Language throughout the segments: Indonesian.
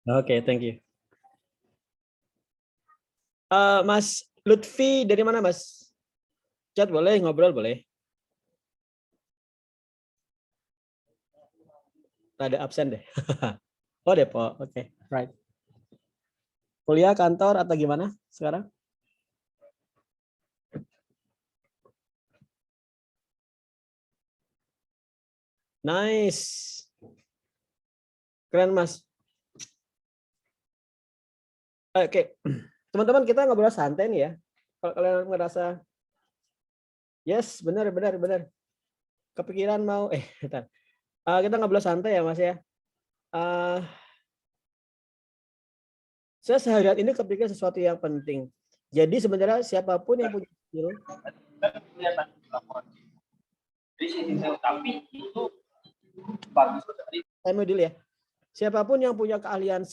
Oke, thank you. Mas Lutfi dari mana, Mas? Chat boleh, ngobrol boleh. Ada absen deh. Oh, Depok. Oke, right. Kuliah, kantor, atau gimana sekarang? Nice. Keren, Mas. Oke, teman-teman, kita ngobrol santai nih ya. Kalau kalian merasa, yes, benar. Kepikiran mau, bentar. Kita ngobrol santai ya, Mas ya. Saya seharian ini kepikir sesuatu yang penting. Jadi sebenarnya siapapun yang punya skill, tapi itu bagus. Saya mau dulu ya. Siapapun yang punya keahlian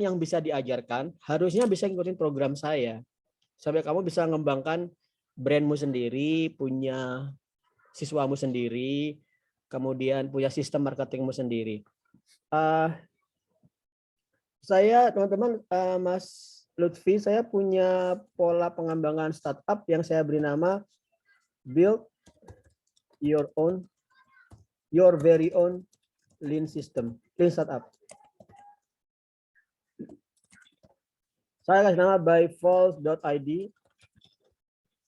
yang bisa diajarkan, harusnya bisa ngikutin program saya. Sampai kamu bisa mengembangkan brandmu sendiri, punya siswamu sendiri, kemudian punya sistem marketingmu sendiri. Saya, teman-teman, Mas Lutfi, saya punya pola pengembangan startup yang saya beri nama Build Your Very Own Lean System, Lean Startup. Saya kasih nama byfalls.id.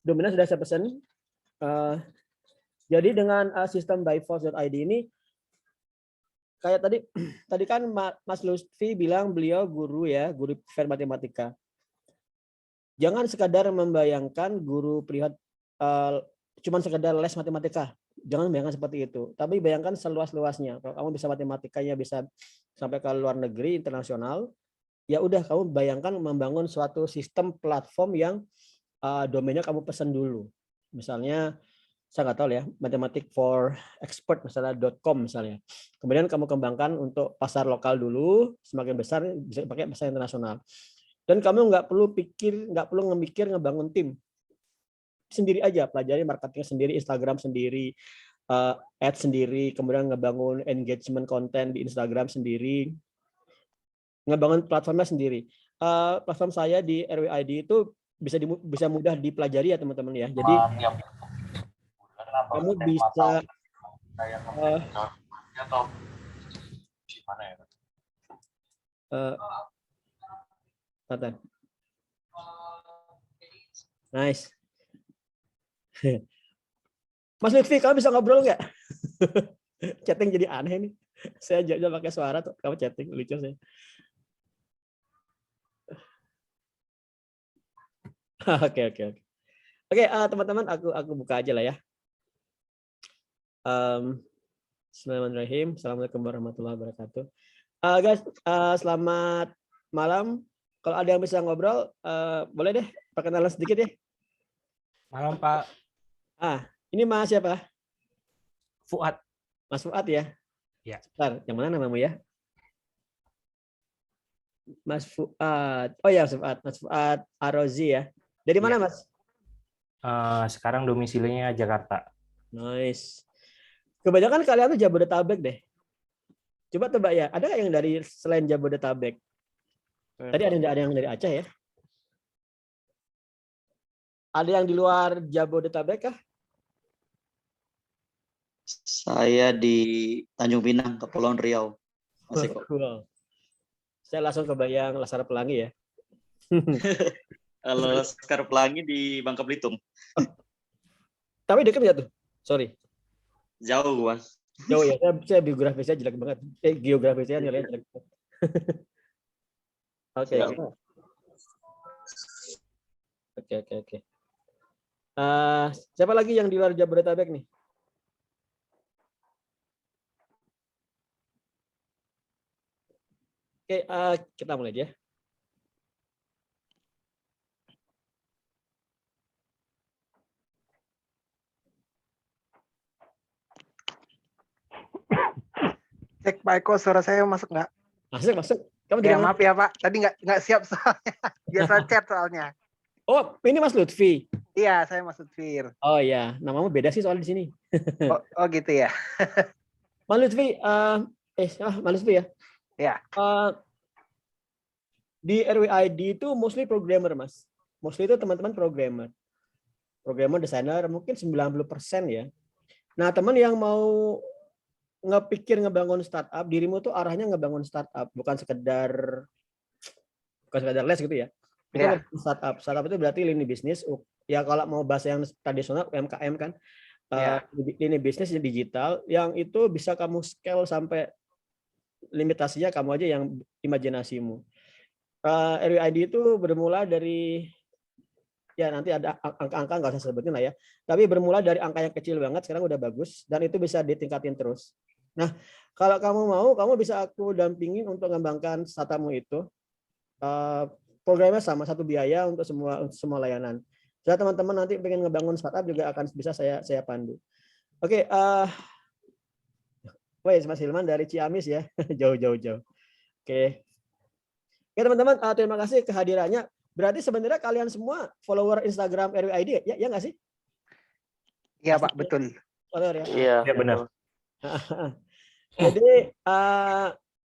Domainnya sudah saya pesan. Jadi dengan sistem byfalls.id ini, kayak tadi kan Mas Lutfi bilang beliau guru ya, guru privat matematika. Jangan sekadar membayangkan guru privat cuma sekadar les matematika. Jangan bayangkan seperti itu. Tapi bayangkan seluas-luasnya. Kalau kamu bisa matematikanya bisa sampai ke luar negeri, internasional, ya udah kamu bayangkan membangun suatu sistem platform yang domainnya kamu pesan dulu. Misalnya saya nggak tahu ya, matematik for expert misalnya .com misalnya. Kemudian kamu kembangkan untuk pasar lokal dulu, semakin besar bisa pakai pasar internasional. Dan kamu nggak perlu memikir ngebangun tim. Sendiri aja, pelajari marketing sendiri, Instagram sendiri, ads sendiri, kemudian ngebangun engagement konten di Instagram sendiri, ngebangun platformnya sendiri. Platform saya di RWID itu bisa mudah dipelajari ya teman-teman ya. Jadi kamu bisa nice. Mas Lutfi, kamu bisa ngobrol nggak? Chatting jadi aneh nih. Saya aja pakai suara tuh, kamu chatting lucu sih. Oke. Oke, teman-teman, aku buka aja lah ya. Bismillahirrahmanirrahim. Assalamualaikum warahmatullahi wabarakatuh. Guys, selamat malam. Kalau ada yang bisa ngobrol, boleh deh perkenalan sedikit ya. Malam Pak. Ini Mas siapa? Fuad. Mas Fuad ya? Ya. Sebentar, yang mana namamu ya? Mas Fuad. Oh ya, Mas Fuad Arozi ya. Dari mana Mas? Sekarang domisilinya Jakarta. Nice. Kebanyakan kalian tuh Jabodetabek deh. Coba tebak ya, ada nggak yang dari selain Jabodetabek? Tadi ada yang dari Aceh ya? Ada yang di luar Jabodetabek kah? Saya di Tanjung Pinang, Kepulauan Riau. Masih kok. Cool. Saya langsung kebayang Laskar Pelangi ya. Kalau Laskar Pelangi di Bangka Belitung. Tapi dekat nggak tuh? Sorry. Jauh, Mas. Jauh ya. Saya biografisnya jelek banget. Geografisnya nilainya jelek. Oke. Siapa lagi yang di luar Jabodetabek nih? Oke, kita mulai aja. Cek Pak Eko, suara saya masuk nggak? Masuk. Kamu ya, maaf ya Pak, tadi nggak siap soalnya. Biasa chat soalnya. Oh, ini Mas Lutfi. Iya, saya Mas Lutfi. Oh ya, namamu beda sih soal di sini. oh gitu ya. Mas Lutfi, Mas Lutfi ya. Ya. Di RWID itu mostly programmer, Mas. Mostly itu teman-teman programmer. Programmer, desainer, mungkin 90% ya. Nah, teman yang mau ngebangun startup, dirimu tuh arahnya ngebangun startup, bukan sekedar les gitu ya. Itu Ya. startup. Startup itu berarti lini bisnis. Ya kalau mau bahasa yang tradisional UMKM kan, Ya. lini bisnis digital yang itu bisa kamu scale sampai limitasinya kamu aja yang imajinasimu. RWID itu bermula dari, ya nanti ada angka-angka nggak usah sebutin lah ya. Tapi bermula dari angka yang kecil banget, sekarang udah bagus dan itu bisa ditingkatin terus. Nah, kalau kamu mau, kamu bisa aku dampingin untuk mengembangkan startupmu itu. Programnya sama, satu biaya untuk semua layanan. Jadi teman-teman nanti pengen ngebangun startup juga akan bisa saya pandu. Oke, wes Mas Hilman dari Ciamis ya, jauh-jauh. Oke. Oke teman-teman, terima kasih kehadirannya. Berarti sebenarnya kalian semua follower Instagram RWID ya nggak sih? Iya Pasti Pak, betul. follower ya. Iya, Ya benar. Jadi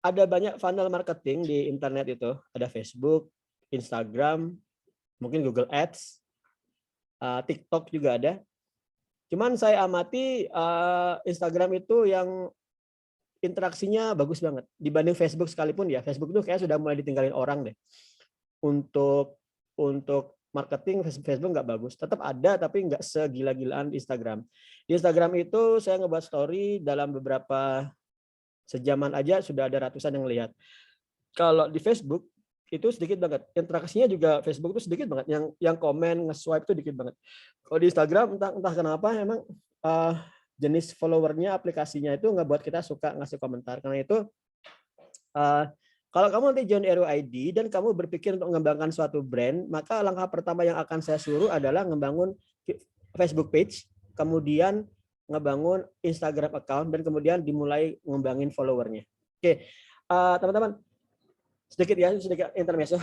ada banyak funnel marketing di internet itu, ada Facebook, Instagram, mungkin Google Ads, TikTok juga ada. Cuman saya amati Instagram itu yang interaksinya bagus banget dibanding Facebook sekalipun ya. Facebook itu kayak sudah mulai ditinggalin orang deh. Untuk marketing Facebook nggak bagus. Tetap ada tapi nggak segila-gilaan di Instagram. Di Instagram itu saya ngebuat story dalam beberapa sejaman aja sudah ada ratusan yang lihat. Kalau di Facebook itu sedikit banget. Interaksinya juga Facebook itu sedikit banget. Yang komen, nge-swipe itu dikit banget. Kalau di Instagram entah kenapa emang jenis followernya, aplikasinya itu ngebuat kita suka ngasih komentar. Karena itu kalau kamu nanti join RWID dan kamu berpikir untuk mengembangkan suatu brand, maka langkah pertama yang akan saya suruh adalah ngebangun Facebook page, kemudian ngebangun Instagram account, dan kemudian dimulai ngembangin followernya. Oke, teman-teman, sedikit intermezzo.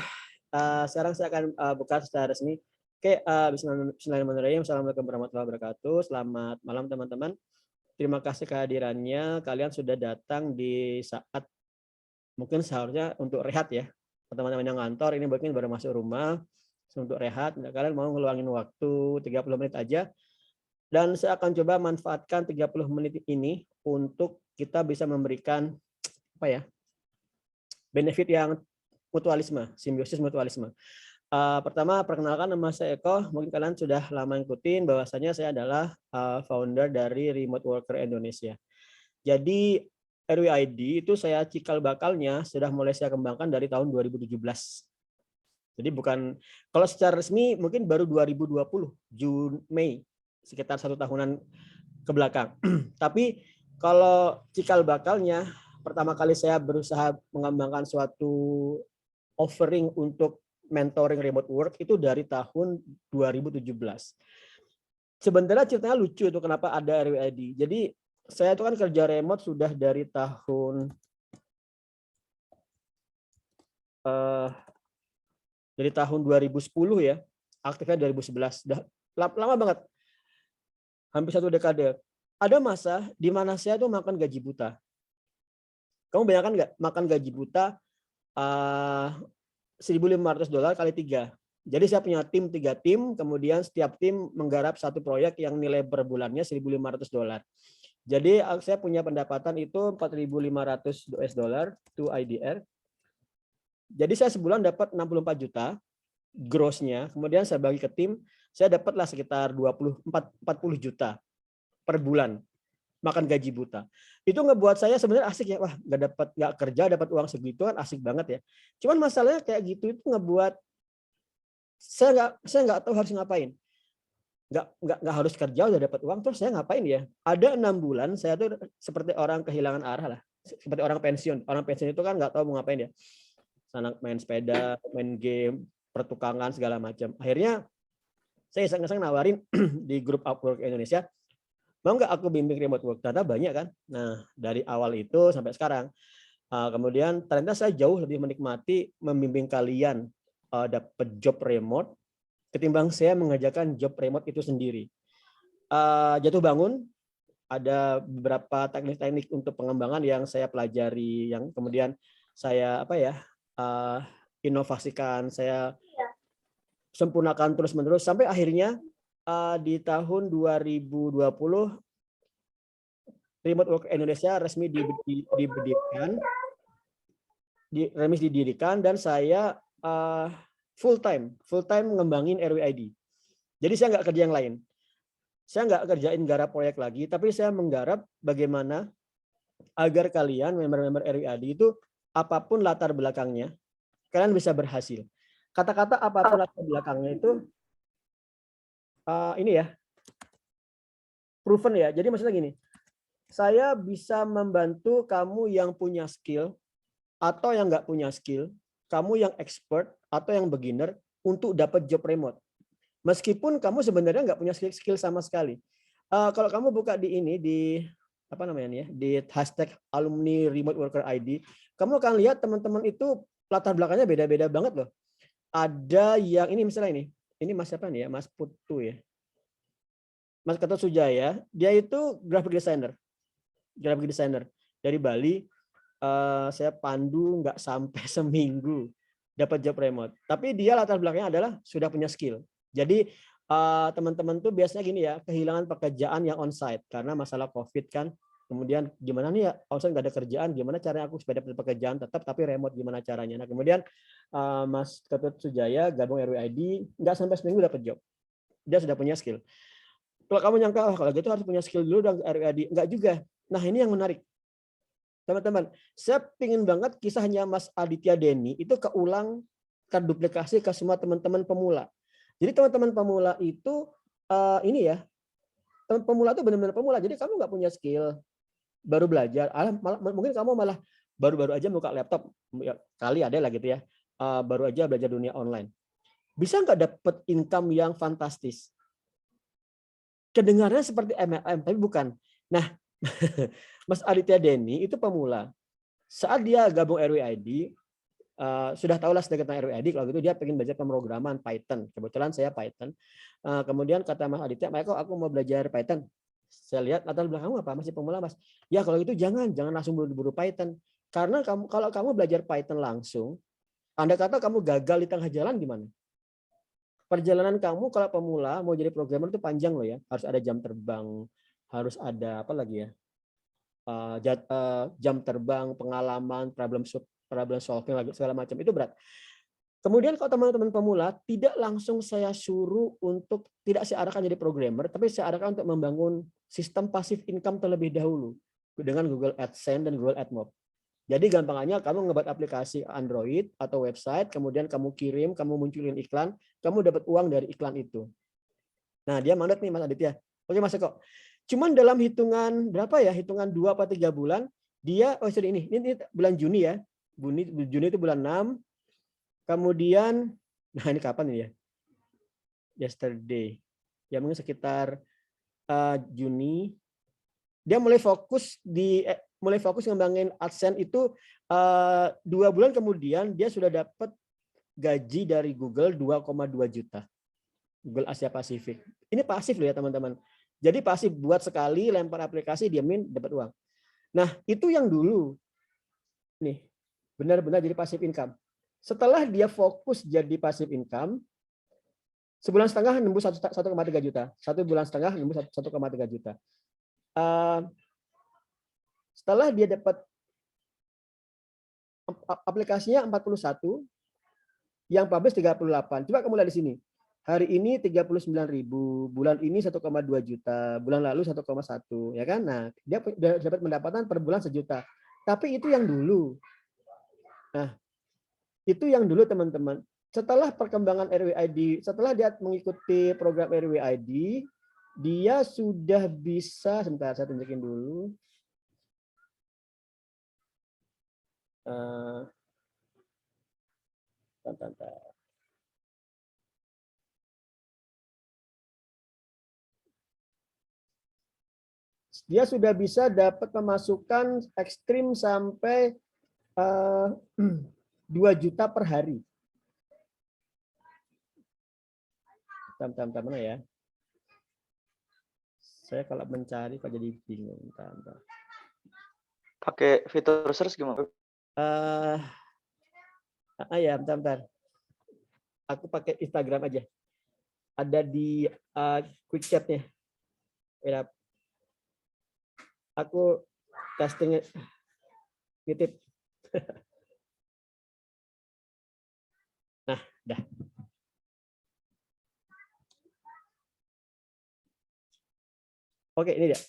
Sekarang saya akan buka secara resmi. Oke, bismillahirrahmanirrahim. Assalamualaikum warahmatullahi wabarakatuh. Selamat malam teman-teman. Terima kasih kehadirannya. Kalian sudah datang di saat mungkin seharusnya untuk rehat ya. Teman-teman yang ngantor ini mungkin baru masuk rumah untuk rehat. Kalian mau ngeluangin waktu 30 menit aja. Dan saya akan coba manfaatkan 30 menit ini untuk kita bisa memberikan benefit yang mutualisme, simbiosis mutualisme. Pertama, perkenalkan nama saya Eko. Mungkin kalian sudah lama ngikutin bahwasanya saya adalah founder dari Remote Worker Indonesia. Jadi RWID itu saya cikal bakalnya sudah mulai saya kembangkan dari tahun 2017. Jadi bukan, kalau secara resmi mungkin baru 2020, Mei, sekitar 1 tahunan ke belakang. Tapi kalau cikal bakalnya, pertama kali saya berusaha mengembangkan suatu offering untuk mentoring remote work itu dari tahun 2017. Sebenarnya ceritanya lucu itu kenapa ada RWID. Jadi saya itu kan kerja remote sudah dari tahun 2010 ya, aktifnya 2011. Udah lama banget. Hampir 1 dekade. Ada masa di mana saya tuh makan gaji buta. Kamu bayangkan nggak makan gaji buta $1.500 kali 3. Jadi saya punya 3 tim, kemudian setiap tim menggarap satu proyek yang nilai per bulannya $1.500. Jadi saya punya pendapatan itu $4.500 to IDR. Jadi saya sebulan dapat 64 juta gross-nya. Kemudian saya bagi ke tim, saya dapatlah sekitar 40 juta per bulan makan gaji buta. Itu ngebuat saya sebenarnya asik ya. Wah, nggak kerja dapat uang segitu kan asik banget ya. Cuman masalahnya kayak gitu itu ngebuat saya nggak tahu harus ngapain. Nggak harus kerja udah dapat uang terus saya ngapain ya? Ada 6 bulan saya tuh seperti orang kehilangan arah lah, seperti orang pensiun. Orang pensiun itu kan nggak tahu mau ngapain ya. Sana main sepeda, main game, pertukangan segala macam. Akhirnya saya iseng-iseng nawarin di grup Upwork Indonesia, mau nggak aku bimbing remote work? Ternyata banyak kan. Nah dari awal itu sampai sekarang. Kemudian ternyata saya jauh lebih menikmati membimbing kalian dapat job remote ketimbang saya mengerjakan job remote itu sendiri. Jatuh bangun, ada beberapa teknik-teknik untuk pengembangan yang saya pelajari, yang kemudian saya inovasikan, saya sempurnakan terus-menerus sampai akhirnya di tahun 2020 Remote Work Indonesia resmi didirikan dan saya full time ngembangin RWID. Jadi saya nggak kerja yang lain. Saya nggak kerjain garap proyek lagi, tapi saya menggarap bagaimana agar kalian member-member RWID itu apapun latar belakangnya, kalian bisa berhasil. Kata-kata apapun latar belakangnya itu ini ya, proven ya. Jadi maksudnya gini, saya bisa membantu kamu yang punya skill atau yang nggak punya skill, kamu yang expert atau yang beginner untuk dapat job remote. Meskipun kamu sebenarnya nggak punya skill sama sekali. Kalau kamu buka di ini, di apa namanya ya, di hashtag alumni remote worker ID, kamu akan lihat teman-teman itu latar belakangnya beda-beda banget loh. Ada yang ini misalnya ini Mas siapa nih ya, Mas Putu ya, Mas Ketut Sujaya, dia itu graphic designer dari Bali. Saya pandu nggak sampai seminggu dapat job remote. Tapi dia latar belakangnya adalah sudah punya skill. Jadi teman-teman tuh biasanya gini ya, kehilangan pekerjaan yang onsite karena masalah COVID kan. Kemudian gimana nih ya, onsite nggak ada kerjaan, gimana caranya aku supaya dapat pekerjaan tetap tapi remote, gimana caranya. Nah kemudian Mas Ketut Sujaya gabung RWID, nggak sampai seminggu dapat job. Dia sudah punya skill. Kalau kamu nyangka, kalau gitu harus punya skill dulu dan RWID. Nggak juga. Nah ini yang menarik. Teman-teman, saya pingin banget kisahnya Mas Aditya Denny itu keulang, terduplikasi ke semua teman-teman pemula. Jadi teman-teman pemula itu ini ya, teman pemula itu benar-benar pemula. Jadi kamu nggak punya skill, baru belajar. Mungkin kamu malah baru-baru aja buka laptop, ya, kali ada lah gitu ya, baru aja belajar dunia online. Bisa nggak dapat income yang fantastis? Kedengarannya seperti MLM, tapi bukan. Nah, Mas Aditya Denny itu pemula. Saat dia gabung RWID, sudah tahulah sedikit tentang RWID, kalau gitu dia pengen belajar pemrograman Python. Kebetulan saya Python. Kemudian kata Mas Aditya, Michael, aku mau belajar Python. Saya lihat latar belakangmu apa? Masih pemula, Mas. Ya kalau gitu jangan langsung buru-buru Python. Karena kalau kamu belajar Python langsung, Anda kata kamu gagal di tengah jalan gimana? Perjalanan kamu kalau pemula mau jadi programmer itu panjang loh ya. Harus ada jam terbang, harus ada apa lagi ya? Jam terbang, pengalaman, problem solving lagi segala macam, itu berat. Kemudian kalau teman-teman pemula tidak langsung saya suruh untuk, tidak saya arahkan jadi programmer, tapi saya arahkan untuk membangun sistem passive income terlebih dahulu dengan Google AdSense dan Google AdMob. Jadi gampangannya kamu ngebuat aplikasi Android atau website, kemudian kamu kirim, kamu munculin iklan, kamu dapat uang dari iklan itu. Nah dia mandat nih Mas Aditya. Oke Mas Eko. Cuman dalam hitungan berapa ya? Hitungan 2 atau 3 bulan dia ini bulan Juni ya. Juni itu bulan 6. Kemudian nah ini kapan ini ya? Yesterday. Ya mungkin sekitar Juni. Dia mulai fokus ngembangin AdSense itu 2 bulan kemudian dia sudah dapat gaji dari Google 2,2 juta. Google Asia Pasifik. Ini pasif loh ya teman-teman. Jadi pasif, buat sekali, lempar aplikasi, diamin, dapat uang. Nah, itu yang dulu. Nih, benar-benar jadi passive income. Setelah dia fokus jadi passive income, sebulan setengah nembus 1,3 juta. 1 bulan setengah nembus 1,3 juta. Setelah dia dapat aplikasinya 41, yang publish 38. Coba kamu lihat di sini. Hari ini 39.000, bulan ini 1,2 juta, bulan lalu 1,1, ya kan? Nah, dia dapat pendapatan per bulan 1 juta. Tapi itu yang dulu. Nah, itu yang dulu teman-teman. Setelah perkembangan RWID, setelah dia mengikuti program RWID, dia sudah bisa, sebentar saya tunjukin dulu. Dia sudah bisa dapat pemasukan ekstrim sampai 2 juta per hari. Bentar, mana ya? Saya kalau mencari kok jadi bingung. Bentar. Pakai fitur search gimana? Ya, bentar. Aku pakai Instagram aja. Ada di quick chat-nya. Ya. Aku casting nitip. Nah, dah. Oke, ini dia.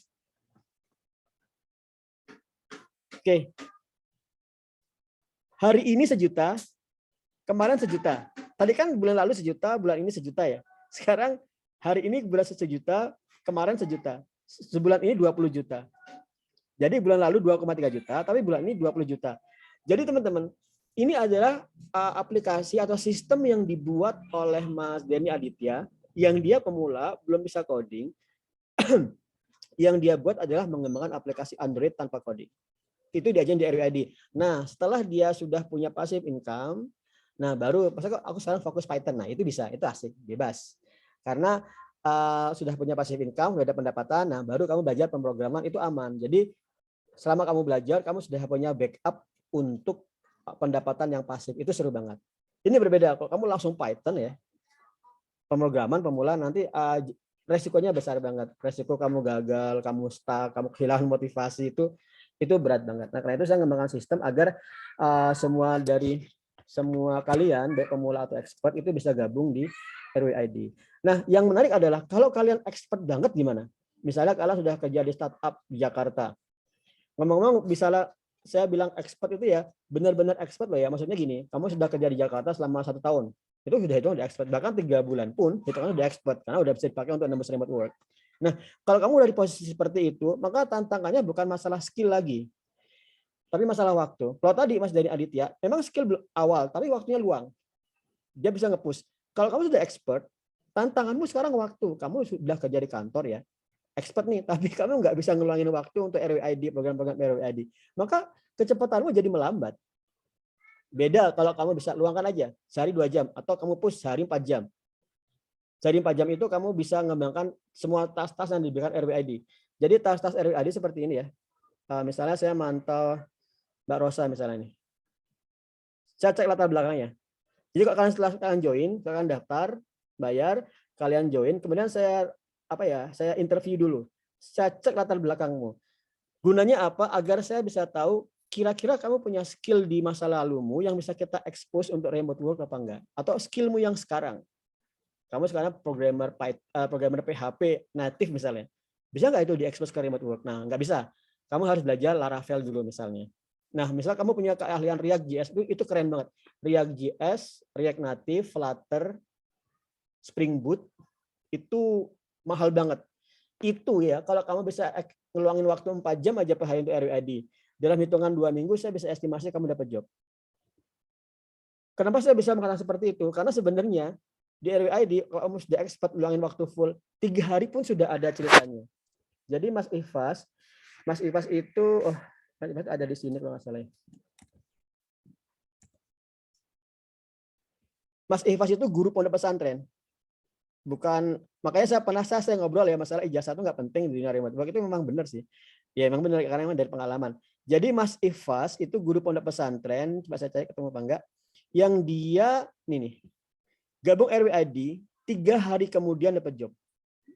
Oke. Hari ini 1 juta, kemarin 1 juta. Tadi kan bulan lalu 1 juta, bulan ini 1 juta ya. Sekarang hari ini bulan 1 juta, kemarin 1 juta. Sebulan ini 20 juta. Jadi bulan lalu 2,3 juta, tapi bulan ini 20 juta. Jadi teman-teman, ini adalah aplikasi atau sistem yang dibuat oleh Mas Denny Aditya, yang dia pemula, belum bisa coding. Yang dia buat adalah mengembangkan aplikasi Android tanpa coding. Itu diajarin di RWID. Nah, setelah dia sudah punya passive income, nah baru aku sekarang fokus Python. Nah, itu bisa, itu asik, bebas. Karena sudah punya passive income, sudah ada pendapatan, nah baru kamu belajar pemrograman itu aman. Jadi selama kamu belajar, kamu sudah punya backup untuk pendapatan yang pasif. Itu seru banget. Ini berbeda. Kalau kamu langsung Python ya, pemrograman pemula nanti resikonya besar banget. Resiko kamu gagal, kamu stuck, kamu kehilangan motivasi itu berat banget. Nah, karena itu saya mengembangkan sistem agar semua kalian, baik pemula atau expert, itu bisa gabung di RWID. Nah, yang menarik adalah kalau kalian expert banget gimana? Misalnya kalian sudah kerja di startup di Jakarta. Ngomong-ngomong, misalnya saya bilang expert itu ya benar-benar expert loh ya. Maksudnya gini, kamu sudah kerja di Jakarta selama 1 tahun. Itu sudah hitung di expert. Bahkan 3 bulan pun hitungannya udah expert karena udah bisa dipakai untuk nembus remote work. Nah, kalau kamu udah di posisi seperti itu, maka tantangannya bukan masalah skill lagi, tapi masalah waktu. Kalau tadi Mas Denny Aditya, memang skill awal, tapi waktunya luang. Dia bisa nge-push. Kalau kamu sudah expert, tantanganmu sekarang waktu. Kamu sudah kerja di kantor ya, expert nih, tapi kamu nggak bisa ngeluangin waktu untuk RWID, program-program RWID. Maka kecepatanmu jadi melambat. Beda kalau kamu bisa luangkan aja, sehari 2 jam, atau kamu push sehari 4 jam. Sehari 4 jam itu kamu bisa mengembangkan semua tas-tas yang diberikan RWID. Jadi tas-tas RWID seperti ini ya. Misalnya saya mantau Mbak Rosa misalnya nih. Saya cek latar belakangnya. Jadi kalau kalian setelah kalian join, kalian daftar, bayar, kalian join, kemudian saya interview dulu. Saya cek latar belakangmu. Gunanya apa? Agar saya bisa tahu kira-kira kamu punya skill di masa lalumu yang bisa kita expose untuk remote work apa enggak? Atau skillmu yang sekarang. Kamu sekarang programmer PHP native misalnya. Bisa nggak itu di-expose ke remote work? Nah, nggak bisa. Kamu harus belajar Laravel dulu misalnya. Nah, misal kamu punya keahlian React.js, itu keren banget. React.js, React Native, Flutter, Spring Boot, itu mahal banget. Itu ya, kalau kamu bisa ngeluangin waktu 4 jam aja per hari untuk RWID. Dalam hitungan 2 minggu, saya bisa estimasi kamu dapat job. Kenapa saya bisa mengatakan seperti itu? Karena sebenarnya di RWID, kalau kamu sudah expert ngeluangin waktu full, 3 hari pun sudah ada ceritanya. Jadi Mas Ifas itu, Mas Ifas ada di sini kalau nggak salah. Mas Ifas itu guru pondok pesantren. Bukan, makanya saya ngobrol ya masalah ijazah itu nggak penting di dunia remote work, itu memang benar sih. Ya memang benar karena memang dari pengalaman. Jadi Mas Ifas itu guru pondok pesantren, coba saya cari ketemu apa enggak, yang dia nih gabung RWID 3 hari kemudian dapat job.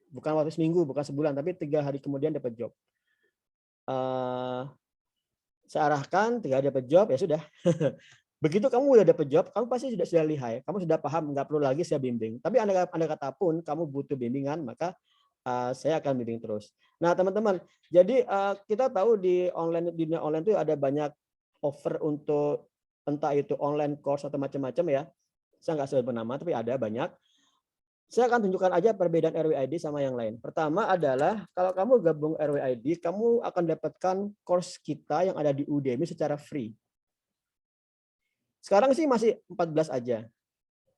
Bukan waktu seminggu, bukan sebulan, tapi 3 hari kemudian dapat job. Saya arahkan 3 hari dapat job, ya sudah. Begitu kamu udah dapat job, kamu pasti sudah lihai, kamu sudah paham, nggak perlu lagi saya bimbing. Tapi anda kata pun kamu butuh bimbingan, maka saya akan bimbing terus. Nah teman-teman, jadi kita tahu di dunia online itu ada banyak offer untuk entah itu online course atau macam-macam ya. Saya nggak sebut nama, tapi ada banyak. Saya akan tunjukkan aja perbedaan RWID sama yang lain. Pertama adalah kalau kamu gabung RWID, kamu akan dapatkan course kita yang ada di Udemy secara free. Sekarang sih masih 14 aja.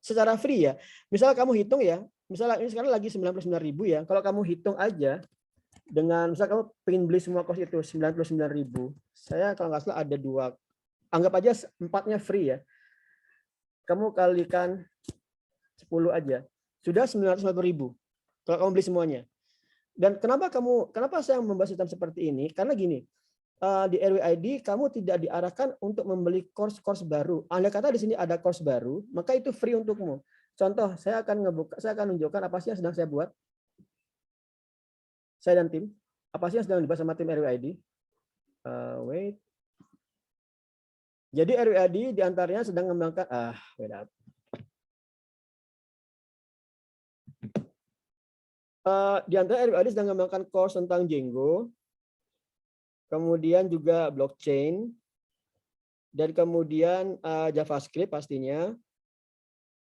Secara free ya. Misalnya kamu hitung ya, misalnya ini sekarang lagi 99.000 ya. Kalau kamu hitung aja dengan misalnya kamu pengen beli semua course itu 99.000. Saya kalau nggak salah ada 2, anggap aja 4-nya free ya. Kamu kalikan 10 aja. Sudah 950.000. Kalau kamu beli semuanya. Dan kenapa saya membahas sistem seperti ini? Karena gini, di RWID kamu tidak diarahkan untuk membeli course baru. Andai kata di sini ada course baru, maka itu free untukmu. Contoh, saya akan menunjukkan apa sih yang sedang saya buat. Saya dan tim. Apa sih yang sedang dibahas sama tim RWID? Wait. Jadi RWID diantaranya sedang mengembangkan wait up. Di antara RWID sedang mengembangkan course tentang Django, kemudian juga blockchain, dan kemudian JavaScript pastinya.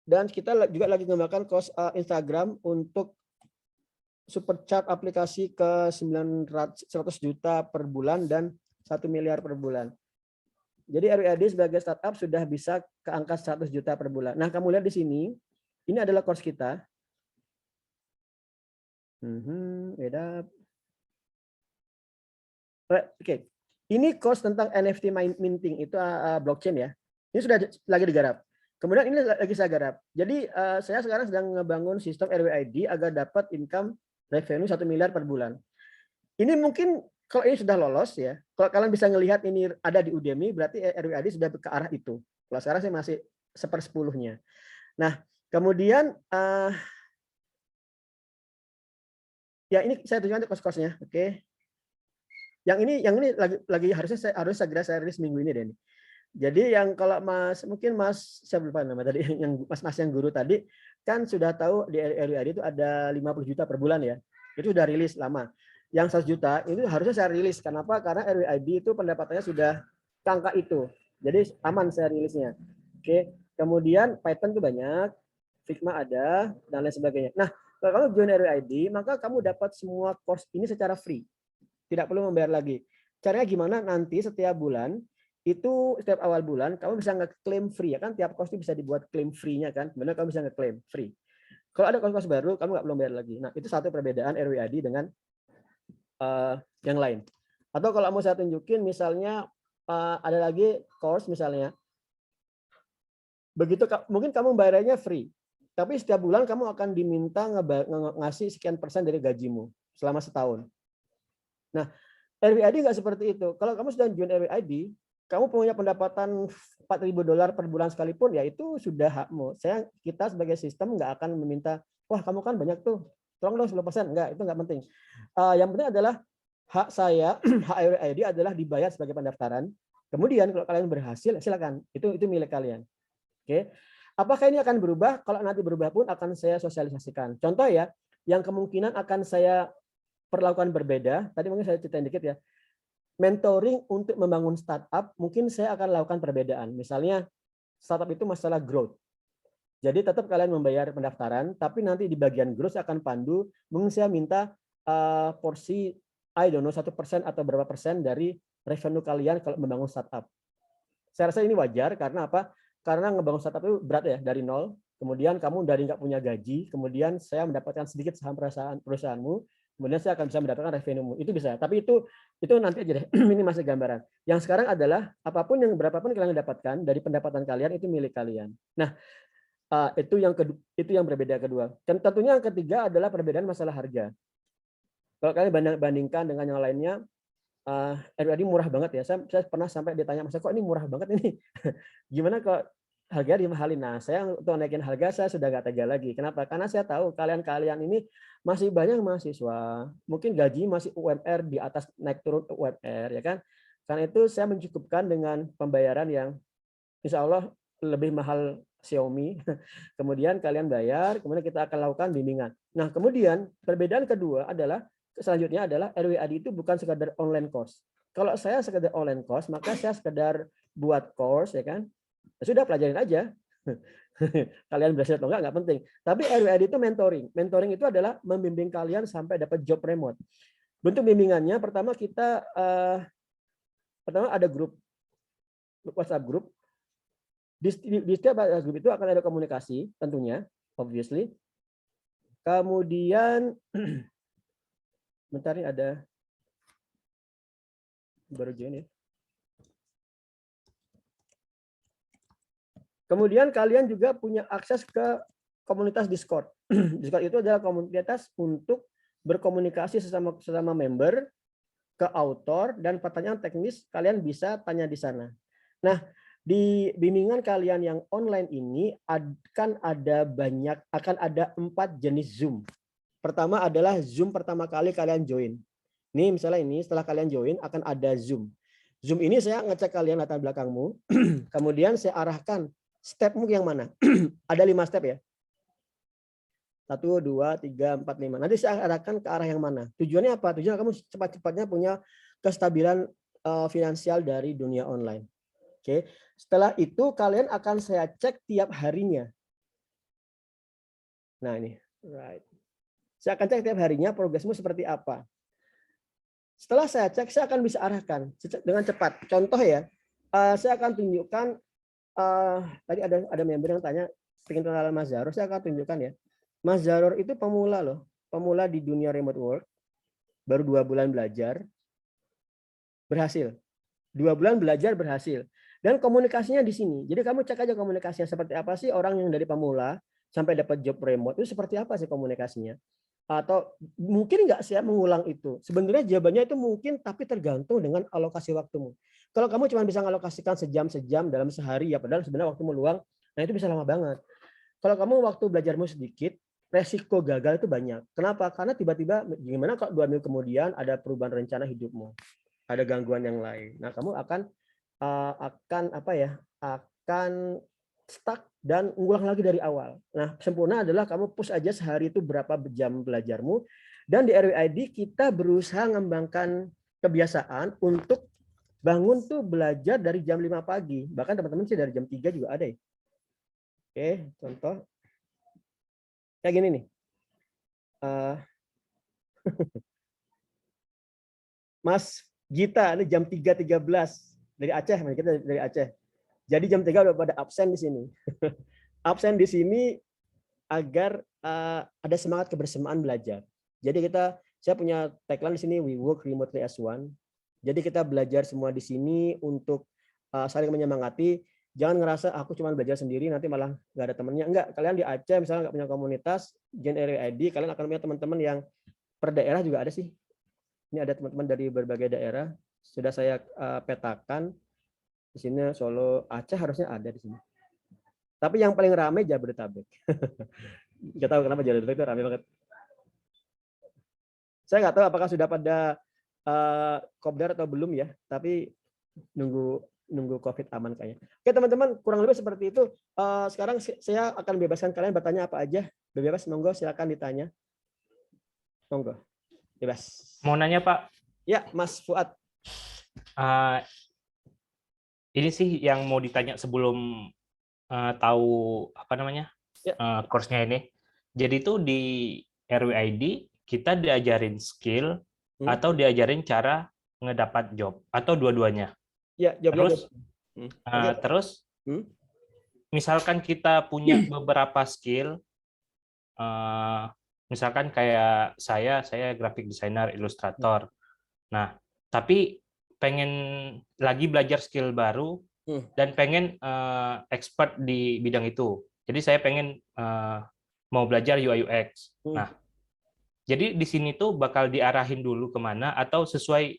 Dan kita juga lagi mengembangkan course Instagram untuk supercharge aplikasi ke 100 juta per bulan dan 1 miliar per bulan. Jadi RWID sebagai startup sudah bisa ke angka 100 juta per bulan. Nah, kamu lihat di sini, ini adalah course kita. Oke, ini course tentang NFT minting itu blockchain ya. Ini sudah lagi digarap. Kemudian ini lagi saya garap. Jadi saya sekarang sedang ngebangun sistem RWID agar dapat income revenue 1 miliar per bulan. Ini mungkin kalau ini sudah lolos ya. Kalau kalian bisa ngelihat ini ada di Udemy, berarti RWID sudah ke arah itu. Kalau sekarang saya masih 1/10-nya. Nah, kemudian ya ini saya tunjukkan kos-kosnya, oke. Yang ini lagi harus segera saya rilis minggu ini deh. Jadi yang kalau mungkin saya lupa nama tadi, yang Mas yang guru tadi kan sudah tahu di RWID itu ada 50 juta per bulan ya. Itu sudah rilis lama. Yang 100 juta itu harusnya saya rilis. Kenapa? Karena RWID itu pendapatannya sudah ke angka itu. Jadi aman saya rilisnya. Oke. Kemudian Python itu banyak, Figma ada, dan lain sebagainya. Nah, kalau kamu join RWID, maka kamu dapat semua course ini secara free. Tidak perlu membayar lagi. Caranya gimana? Nanti setiap bulan itu setiap awal bulan kamu bisa ngeklaim free ya kan, tiap course itu bisa dibuat klaim free-nya kan, benar kamu bisa ngeklaim free. Kalau ada course baru kamu nggak perlu bayar lagi. Nah itu satu perbedaan RWID dengan yang lain. Atau kalau mau saya tunjukin misalnya ada lagi course misalnya, begitu mungkin kamu bayarnya free, tapi setiap bulan kamu akan diminta ngasih sekian persen dari gajimu selama setahun. Nah RWID nggak seperti itu. Kalau kamu sudah join RWID, kamu punya pendapatan $4.000 per bulan sekalipun, ya itu sudah hakmu. Kita sebagai sistem nggak akan meminta, wah kamu kan banyak tuh, tolong dong 10%. Enggak, itu nggak penting. Yang penting adalah hak saya, hak RWID adalah dibayar sebagai pendaftaran. Kemudian kalau kalian berhasil, silakan. Itu milik kalian. Oke. Apakah ini akan berubah? Kalau nanti berubah pun akan saya sosialisasikan. Contoh ya, yang kemungkinan akan saya perlakukan berbeda. Tadi mungkin saya ceritain dikit ya. Mentoring untuk membangun startup, mungkin saya akan lakukan perbedaan. Misalnya, startup itu masalah growth. Jadi tetap kalian membayar pendaftaran, tapi nanti di bagian growth saya akan pandu, mungkin saya minta porsi, I don't know, 1% atau berapa persen dari revenue kalian kalau membangun startup. Saya rasa ini wajar, karena apa? Karena ngebangun startup itu berat ya, dari nol. Kemudian kamu dari nggak punya gaji, kemudian saya mendapatkan sedikit saham perusahaanmu, kemudian saya akan bisa mendapatkan revenue-mu. Itu bisa, tapi itu nanti aja deh. Ini masih gambaran. Yang sekarang adalah apapun yang berapapun kalian dapatkan dari pendapatan kalian itu milik kalian. Nah, itu yang berbeda kedua. Dan tentunya yang ketiga adalah perbedaan masalah harga. Kalau kalian bandingkan dengan yang lainnya, RWID murah banget ya. Saya pernah sampai ditanya, Mas, kok ini murah banget ini? Gimana kok harga dimahalin? Nah, saya untuk naikin harga saya sudah nggak tega lagi. Kenapa? Karena saya tahu kalian ini masih banyak mahasiswa, mungkin gaji masih UMR di atas naik turun UMR ya kan. Karena itu saya mencukupkan dengan pembayaran yang insya Allah lebih mahal Xiaomi. Kemudian kalian bayar, kemudian kita akan lakukan bimbingan. Nah, kemudian perbedaan kedua adalah selanjutnya adalah RWID itu bukan sekadar online course. Kalau saya sekadar online course, maka saya sekadar buat course ya kan. Sudah pelajarin aja. Kalian berhasil atau enggak penting. Tapi RWID itu mentoring. Mentoring itu adalah membimbing kalian sampai dapat job remote. Bentuk bimbingannya pertama ada grup WhatsApp grup. Di setiap grup itu akan ada komunikasi tentunya, obviously. Kemudian bentar nih ada baru join ya. Kemudian kalian juga punya akses ke komunitas Discord. Discord itu adalah komunitas untuk berkomunikasi sesama member ke author, dan pertanyaan teknis kalian bisa tanya di sana. Nah, di bimbingan kalian yang online ini akan ada 4 jenis Zoom. Pertama adalah Zoom pertama kali kalian join. Nih misalnya ini setelah kalian join akan ada Zoom. Zoom ini saya ngecek kalian latar belakangmu, kemudian saya arahkan stepmu yang mana. Ada 5 step ya. 1, 2, 3, 4, 5. Nanti saya arahkan ke arah yang mana. Tujuannya apa? Tujuannya kamu cepat-cepatnya punya kestabilan finansial dari dunia online. Oke. Setelah itu kalian akan saya cek tiap harinya. Nah ini, right. Saya akan cek tiap harinya progresmu seperti apa. Setelah saya cek, saya akan bisa arahkan dengan cepat. Contoh ya, saya akan tunjukkan. Tadi ada member yang tanya, pengen kenalan Mas Zaror, saya akan tunjukkan ya. Mas Zaror itu pemula loh, pemula di dunia remote work, baru 2 bulan belajar, berhasil. 2 bulan belajar berhasil. Dan komunikasinya di sini. Jadi kamu cek aja komunikasinya seperti apa sih orang yang dari pemula sampai dapat job remote itu seperti apa sih komunikasinya. Atau mungkin nggak siap mengulang itu. Sebenarnya jawabannya itu mungkin, tapi tergantung dengan alokasi waktumu. Kalau kamu cuma bisa mengalokasikan sejam dalam sehari, ya padahal sebenarnya waktumu luang, nah itu bisa lama banget. Kalau kamu waktu belajarmu sedikit, resiko gagal itu banyak. Kenapa? Karena tiba-tiba gimana kalau 2 minggu kemudian ada perubahan rencana hidupmu, ada gangguan yang lain. Nah kamu akan akan stuck dan ngulang lagi dari awal. Nah, sempurna adalah kamu push aja sehari itu berapa jam belajarmu, dan di RWID kita berusaha mengembangkan kebiasaan untuk bangun tuh belajar dari jam 5 pagi. Bahkan teman-teman sih dari jam 3 juga ada ya. Oke, contoh kayak gini nih. Mas Gita ini jam 3.13 dari Aceh, kita dari Aceh. Jadi jam 3 udah pada absen di sini. Absen di sini agar ada semangat kebersamaan belajar. Jadi saya punya tagline di sini, we work remotely as one. Jadi kita belajar semua di sini untuk saling menyemangati. Jangan ngerasa aku cuma belajar sendiri nanti malah nggak ada temennya. Enggak, kalian di Aceh misalnya nggak punya komunitas, join RWID, kalian akan punya teman-teman yang per daerah juga ada sih. Ini ada teman-teman dari berbagai daerah. Sudah saya petakan. Di sini Solo, Aceh harusnya ada di sini. Tapi yang paling ramai Jabodetabek. Nggak tahu kenapa Jabodetabek itu ramai banget. Saya nggak tahu apakah sudah pada kopdar atau belum ya. Tapi nunggu COVID aman kayaknya. Oke teman-teman, kurang lebih seperti itu. Sekarang saya akan bebaskan kalian bertanya apa aja. Bebas, monggo silakan ditanya. Monggo, bebas. Mau nanya Pak, Ya, Mas Fuad. ini sih yang mau ditanya sebelum tahu apa namanya Ya. course-nya ini. Jadi itu di RWID kita diajarin skill atau diajarin cara ngedapat job atau dua-duanya. Ya, jawabnya. Terus misalkan kita punya beberapa skill, misalkan kayak saya graphic designer, ilustrator. Nah, tapi pengen lagi belajar skill baru dan pengen expert di bidang itu. Jadi saya pengen mau belajar UI UX. Nah, jadi di sini tuh bakal diarahin dulu kemana atau sesuai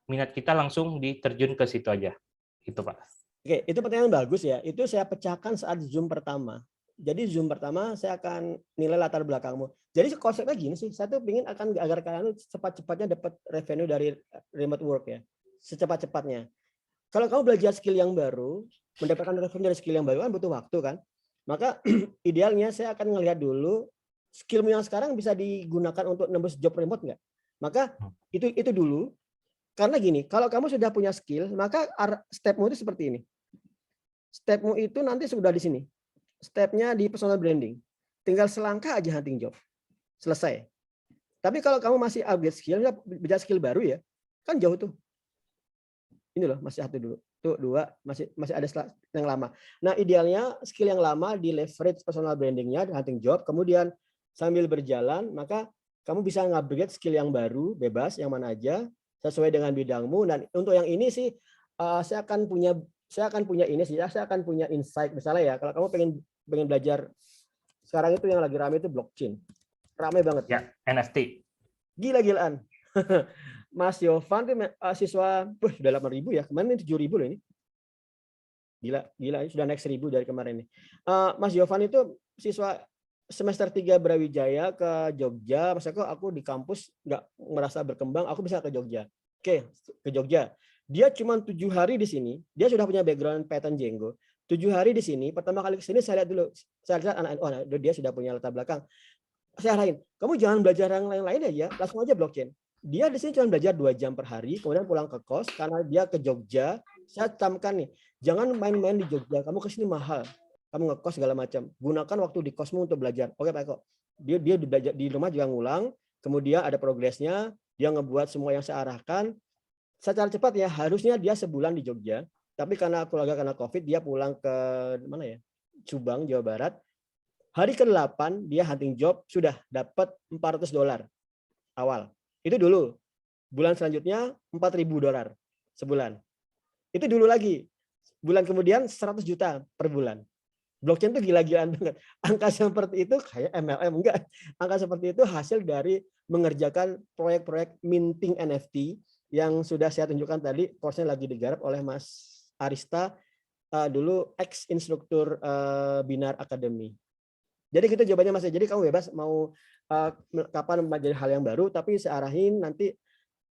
minat kita langsung diterjun ke situ aja, gitu Pak. Oke, itu pertanyaan bagus ya. Itu saya pecahkan saat Zoom pertama. Jadi Zoom pertama saya akan nilai latar belakangmu. Jadi konsepnya gini sih, saya tuh ingin agar kalian cepat-cepatnya dapat revenue dari remote work ya, secepat-cepatnya. Kalau kamu belajar skill yang baru, mendapatkan revenue dari skill yang baru kan butuh waktu kan. Maka idealnya saya akan ngelihat dulu skillmu yang sekarang bisa digunakan untuk nembus job remote nggak? Maka itu dulu. Karena gini, kalau kamu sudah punya skill, maka stepmu itu seperti ini. Stepmu itu nanti sudah di sini. Stepnya di personal branding. Tinggal selangkah aja hunting job. Selesai. Tapi kalau kamu masih upgrade skill, belajar skill baru ya, kan jauh tuh. Ini loh, masih satu dulu. Tuh, 2, masih ada yang lama. Nah, idealnya skill yang lama di leverage personal brandingnya, hunting job, kemudian sambil berjalan, maka kamu bisa nge-upgrade skill yang baru, bebas, yang mana aja, sesuai dengan bidangmu. Dan untuk yang ini sih saya akan punya insight misalnya ya, kalau kamu pengen belajar sekarang itu yang lagi ramai itu blockchain. Ramai banget. Ya, NFT. Gila-gilaan. Mas Yovan tuh siswa, sudah 8.000 ya. Kemarin ini 7.000 loh ini. Gila, ini sudah naik 1.000 dari kemarin nih. Mas Yovan itu siswa semester 3 Brawijaya ke Jogja. Mas Eko, aku di kampus nggak merasa berkembang, aku bisa ke Jogja. Oke, ke Jogja. Dia cuma 7 hari di sini, dia sudah punya background Python Django. 7 hari di sini, pertama kali ke sini saya lihat dulu, saya lihat anak dia sudah punya latar belakang. Saya arahin, kamu jangan belajar yang lain-lain aja, langsung aja blockchain. Dia di sini cuma belajar 2 jam per hari, kemudian pulang ke kos karena dia ke Jogja. Saya camkan nih, jangan main-main di Jogja, kamu ke sini mahal. Kamu ngekos segala macam. Gunakan waktu di kosmu untuk belajar. Oke Pak Eko. Dia belajar di rumah juga ngulang, kemudian ada progresnya, dia ngebuat semua yang saya arahkan. Secara cepat ya, harusnya dia sebulan di Jogja, tapi karena keluarga kena COVID, dia pulang ke mana ya? Subang, Jawa Barat. Hari ke-8 dia hunting job, sudah dapat $400 awal. Itu dulu. Bulan selanjutnya $4.000 sebulan. Itu dulu lagi. Bulan kemudian 100 juta per bulan. Blockchain itu gila-gilaan banget. Angka seperti itu kayak MLM enggak. Angka seperti itu hasil dari mengerjakan proyek-proyek minting NFT yang sudah saya tunjukkan tadi, course-nya lagi digarap oleh Mas Arista, dulu ex-instruktur Binar Academy. Jadi gitu jawabannya Mas. Jadi kamu bebas mau kapan menjadi hal yang baru, tapi saya arahin nanti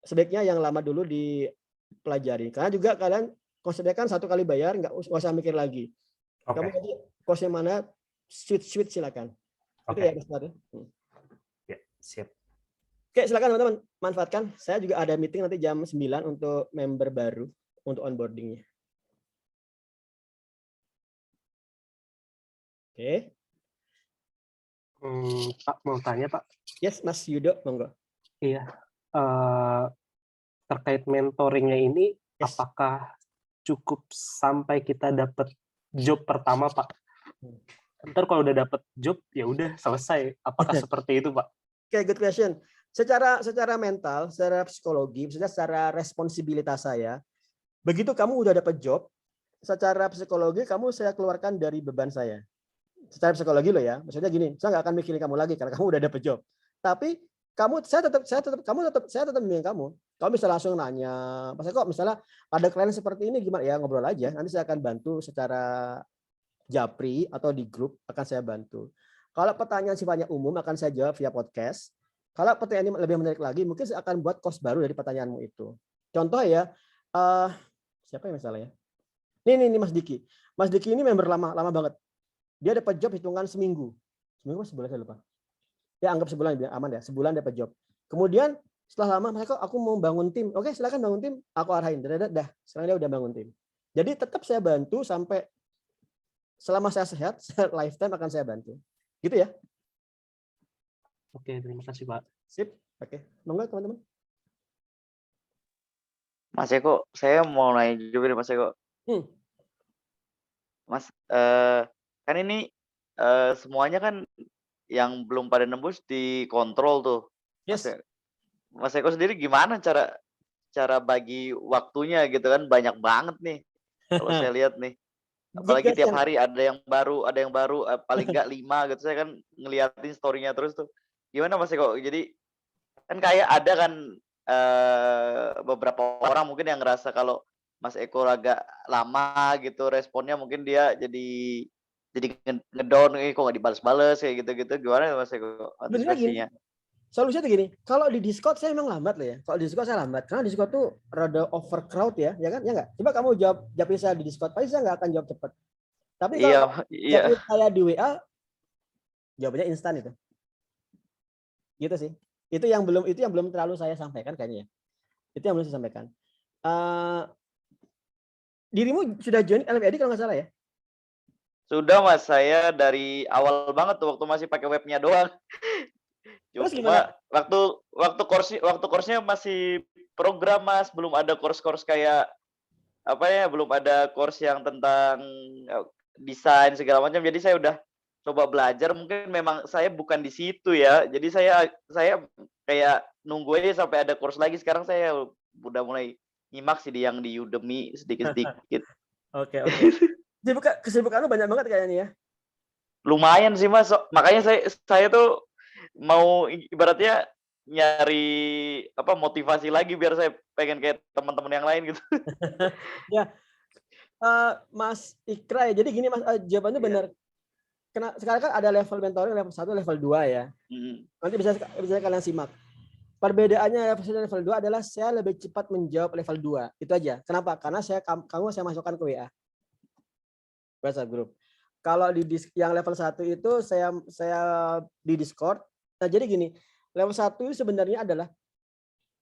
sebaiknya yang lama dulu dipelajari. Karena juga kalian konsepnya kan 1 kali bayar, nggak usah mikir lagi. Oke. Kamu tadi course yang mana, switch silakan. Itu Oke. ya Mas Fadil. Ya, siap. Oke, silakan teman-teman, manfaatkan. Saya juga ada meeting nanti jam 9 untuk member baru untuk onboarding-nya. Oke. Pak, mau tanya Pak. Yes, Mas Yudo, monggo. Iya. Terkait mentoringnya ini, Yes. apakah cukup sampai kita dapat job pertama Pak? Ntar kalau udah dapat job ya udah selesai. Apakah seperti itu Pak? Oke, good question. Secara mental, secara psikologi, maksudnya secara responsibilitas saya, begitu kamu udah dapat job, secara psikologi kamu saya keluarkan dari beban saya. Secara psikologi loh ya, maksudnya gini, saya nggak akan mikirin kamu lagi karena kamu udah dapat job. Tapi saya tetap bimbing kamu. Kamu bisa langsung nanya, Mas Eko, misalnya ada klien seperti ini gimana ya, ngobrol aja. Nanti saya akan bantu secara japri atau di grup akan saya bantu. Kalau pertanyaan sifatnya umum akan saya jawab via podcast. Kalau pertanyaan ini lebih menarik lagi, mungkin saya akan buat course baru dari pertanyaanmu itu. Contoh ya, siapa yang misalnya? Ini Mas Diki. Mas Diki ini member lama banget. Dia dapat job hitungan seminggu. Seminggu sebulan saya lupa. Ya anggap sebulan biar aman ya. Sebulan dapat job. Kemudian setelah lama, mereka aku mau bangun tim. Oke, silakan bangun tim. Aku arahin. Dah. Sekarang dia udah bangun tim. Jadi tetap saya bantu sampai selama saya sehat, lifetime akan saya bantu. Gitu ya. Oke, terima kasih Pak. Sip. Oke. Monggo teman-teman. Mas Eko, saya mau nanya juga nih Mas Eko. Mas, kan ini semuanya kan yang belum pada nembus dikontrol tuh. Yes. Mas Eko sendiri gimana cara bagi waktunya gitu kan, banyak banget nih kalau saya lihat nih. Apalagi tiap hari ada yang baru, paling enggak 5 gitu. Saya kan ngeliatin story-nya terus tuh. Gimana Mas Eko? Jadi kan kayak ada kan beberapa orang mungkin yang ngerasa kalau Mas Eko agak lama gitu responnya, mungkin dia jadi ngedown, kok nggak dibalas-balas kayak gitu-gitu. Gimana Mas Eko antisipasinya? Solusinya tuh gini, kalau di Discord saya memang lambat loh ya. Kalau di Discord saya lambat, karena Discord tuh rada overcrowd ya kan? Ya nggak? Coba kamu jawabin saya di Discord, pasti saya nggak akan jawab cepat. Tapi kalau jawabin saya di WA, jawabannya instan itu. Gitu sih. Itu yang belum terlalu saya sampaikan kayaknya ya. Itu yang belum saya sampaikan. Dirimu sudah join LMID kalau nggak salah ya? Sudah Mas, saya dari awal banget tuh waktu masih pakai webnya doang. Terus Cuma waktu course-nya masih program Mas, belum ada course kayak apa ya, belum ada course yang tentang desain segala macam. Jadi saya udah coba belajar, mungkin memang saya bukan di situ ya. Jadi saya kayak nunggu aja sampai ada course lagi. Sekarang saya udah mulai nyimak sih yang di Udemy sedikit-sedikit. Oke. Kesibukan lu banyak banget kayaknya ya. Lumayan sih Mas, makanya saya tuh mau ibaratnya nyari apa motivasi lagi biar saya pengen kayak teman-teman yang lain gitu. Ya, Mas Ikra ya. Jadi gini Mas, jawabannya Iya. benar. Sekarang kan ada level mentoring level 1, level 2 ya. Mm. Nanti bisa kalian simak. Perbedaannya level 1 dan level 2 adalah saya lebih cepat menjawab level 2. Itu aja. Kenapa? Karena kamu saya masukkan ke WA. WhatsApp group. Kalau yang level 1 itu saya di Discord. Nah, jadi gini, level 1 sebenarnya adalah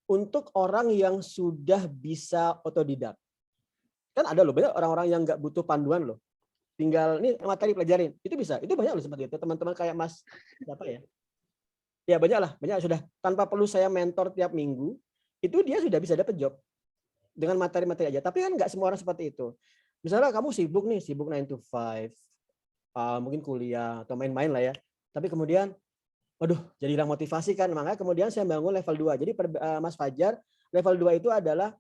untuk orang yang sudah bisa otodidak. Kan ada loh banyak orang-orang yang nggak butuh panduan loh. Tinggal ini materi pelajarin. Itu bisa. Itu banyak loh seperti itu. Teman-teman kayak Mas siapa ya? Ya banyak sudah tanpa perlu saya mentor tiap minggu, itu dia sudah bisa dapat job dengan materi-materi aja. Tapi kan nggak semua orang seperti itu. Misalnya kamu sibuk 9 to 5, mungkin kuliah atau main-main lah ya. Tapi kemudian, waduh, jadi hilang motivasi kan. Makanya kemudian saya bangun level 2. Jadi Mas Fajar, level 2 itu adalah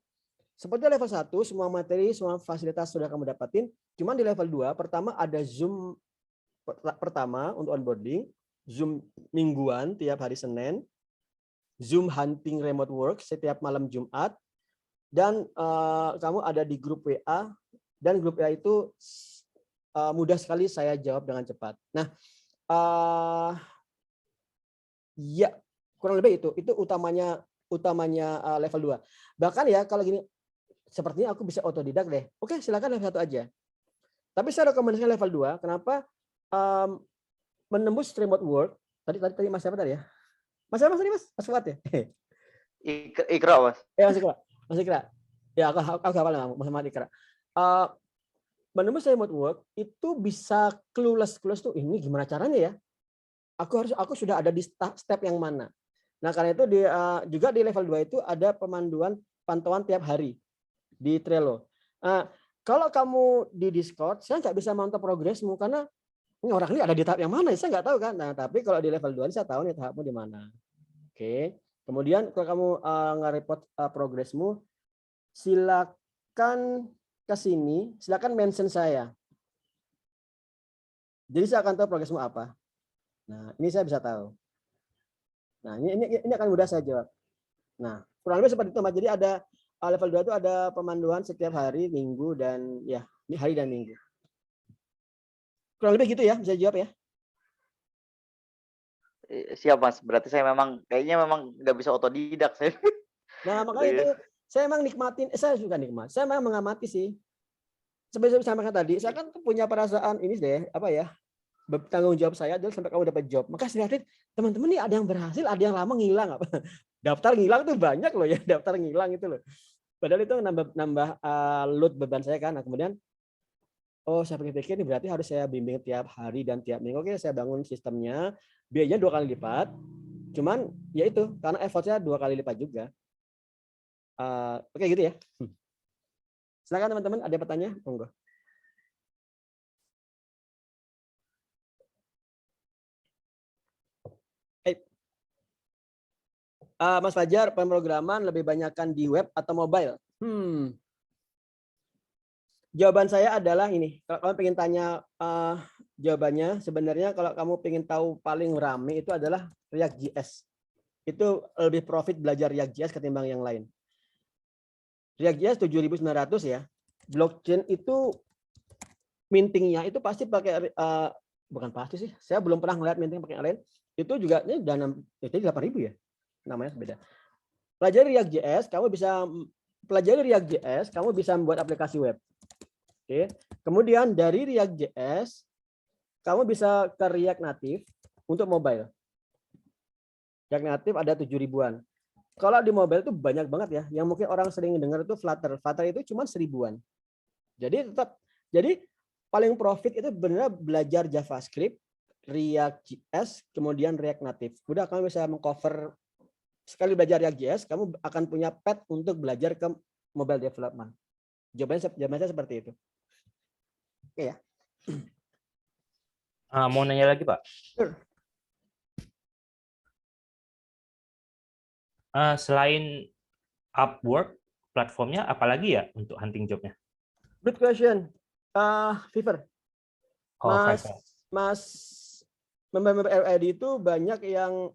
seperti level 1, semua materi, semua fasilitas sudah kamu dapatin. Cuman di level 2, pertama ada Zoom pertama untuk onboarding, Zoom mingguan tiap hari Senin, Zoom hunting remote work setiap malam Jumat, dan kamu ada di grup WA, dan grup WA itu mudah sekali saya jawab dengan cepat. Nah, ya kurang lebih itu utamanya level 2. Bahkan ya kalau gini, sepertinya aku bisa otodidak deh. Oke, silakan level 1 aja. Tapi saya rekomendasikan level 2. Kenapa? Menembus remote work. Tadi Mas siapa tadi ya? Mas siapa tadi Mas? Mas Fuad ya? Ikra Mas. Ya Mas Ikra. Ya aku hafal nama Mas Ikra. Menembus remote work itu bisa clueless tuh ini gimana caranya ya? Aku sudah ada di step yang mana? Nah, karena itu juga di level 2 itu ada pantauan tiap hari di Trello. Kalau kamu di Discord, saya nggak bisa mantau progresmu karena ini orang ini ada di tahap yang mana? Saya nggak tahu kan. Nah, tapi kalau di level 2 saya tahu nih tahapmu di mana. Oke. Kemudian kalau kamu nge-report progresmu, silakan ke sini, silakan mention saya. Jadi saya akan tahu progresmu apa. Nah, ini saya bisa tahu. Nah, ini akan mudah saya jawab. Nah, kurang lebih seperti itu, Mas. Jadi ada level 2 itu ada pemanduan setiap hari, minggu, dan ya, ini hari dan minggu. Kurang lebih gitu ya, bisa jawab ya. Siap Mas. Berarti saya kayaknya memang nggak bisa otodidak saya. Nah, makanya itu saya emang nikmatin, saya suka nikmat. Saya memang mengamati sih. Seperti saya sampaikan tadi, saya kan punya perasaan ini deh, apa ya, tanggung jawab saya adalah sampai kamu dapat job. Maka saya lihat teman-teman nih ada yang berhasil, ada yang lama ngilang. Daftar ngilang tuh banyak loh ya, daftar ngilang itu loh. Padahal itu nambah load beban saya kan. Nah, kemudian saya pikir-pikir ini berarti harus saya bimbing tiap hari dan tiap minggu. Oke, saya bangun sistemnya, biayanya 2 kali lipat. Cuman ya itu karena effortnya 2 kali lipat juga. Oke gitu ya. Silakan teman-teman, ada pertanyaan? Monggo. Mas Fajar, pemrograman lebih banyakkan di web atau mobile? Jawaban saya adalah ini. Kalau kamu pengen tanya jawabannya, sebenarnya kalau kamu pengen tahu paling rame itu adalah React.js. Itu lebih profit belajar React.js ketimbang yang lain. React.js 7.900 ya. Blockchain itu mintingnya itu pasti pakai bukan pasti sih. Saya belum pernah melihat minting pakai yang lain. Itu juga ini udah 8.000 ya. Namanya beda. Pelajari React.js, kamu bisa membuat aplikasi web. Oke. Kemudian dari React.js, kamu bisa ke React Native untuk mobile. React Native ada 7.000-an. Kalau di mobile itu banyak banget ya. Yang mungkin orang sering dengar itu Flutter. Flutter itu cuma 1.000-an. Jadi paling profit itu benar belajar JavaScript, React.js, kemudian React Native. Udah kamu bisa mengcover sekali belajar React.js, kamu akan punya path untuk belajar ke mobile development. Jawabannya seperti itu. Oke ya. Mau nanya lagi Pak? Sure. Selain Upwork, platformnya apalagi ya untuk hunting jobnya? Good question. Fiverr. Mas member-member RID itu banyak yang